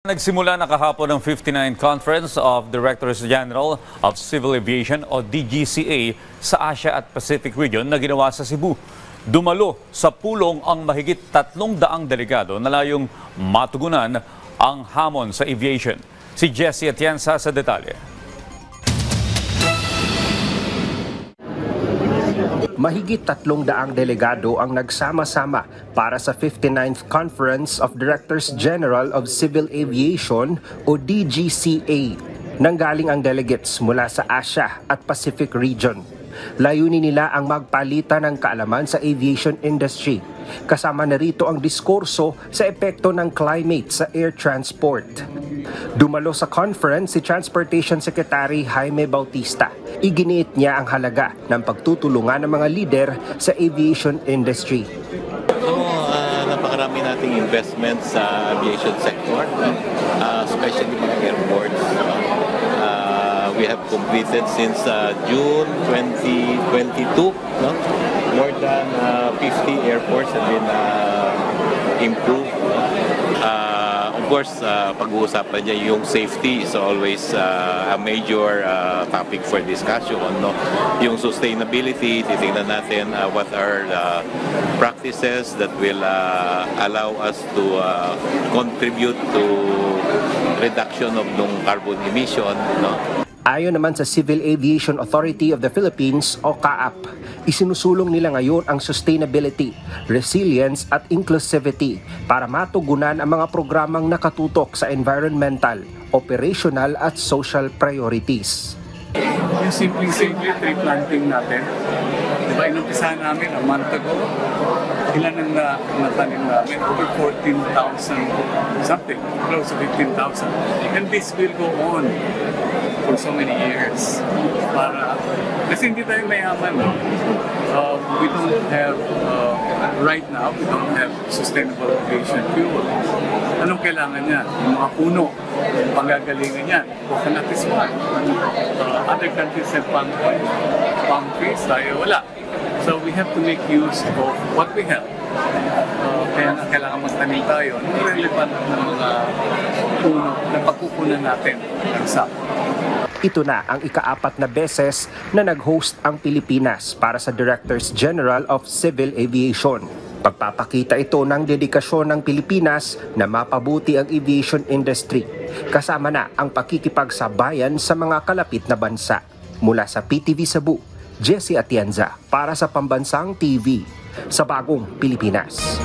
Nagsimula na kahapon ang 59th Conference of Directors General of Civil Aviation o DGCA sa Asia at Pacific Region na ginawa sa Cebu. Dumalo sa pulong ang mahigit 300 delegado na layong matugunan ang hamon sa aviation. Si Jessie Atienza sa detalye. Mahigit 300 delegado ang nagsama-sama para sa 59th Conference of Directors General of Civil Aviation o DGCA. Nanggaling ang delegates mula sa Asia at Pacific Region. Layunin nila ang magpalitan ng kaalaman sa aviation industry. Kasama na rito ang diskurso sa epekto ng climate sa air transport. Dumalo sa conference si Transportation Secretary Jaime Bautista. Iginiit niya ang halaga ng pagtutulungan ng mga leader sa aviation industry. Napakarami nating investment sa aviation sector, especially mga airports. We have completed since June 2022, more than 50 airports have been improved. Of course, pag-uusapan niya yung safety is always a major topic for discussion. No? Yung sustainability, titingnan natin what are the practices that will allow us to contribute to reduction of nung carbon emission. No? Ayon naman sa Civil Aviation Authority of the Philippines o CAAP, isinusulong nila ngayon ang sustainability, resilience at inclusivity para matugunan ang mga programang nakatutok sa environmental, operational at social priorities. Yung simple tree planting natin, di ba inumpisahan namin a month ago, ilan ang natanim namin? Over 14,000 something, close to 15,000. And this will go on for so many years. Kasi hindi tayo mayaman. We don't have, right now, we don't have sustainable aviation fuel. Anong kailangan niya? Yung mga puno, panggagalingan niyan. Coconut is one. Other countries have palm trees, tayo wala. So we have to make use of what we have. Kaya kailangan magtanim tayo ng relevant na mga puno na pagkukunan natin ng SAP. Ito na ang ika-4 na beses na nag-host ang Pilipinas para sa Directors General of Civil Aviation. Pagpapakita ito ng dedikasyon ng Pilipinas na mapabuti ang aviation industry. Kasama na ang pakikipagsabayan sa mga kalapit na bansa. Mula sa PTV Cebu, Jessie Atienza para sa Pambansang TV sa Bagong Pilipinas.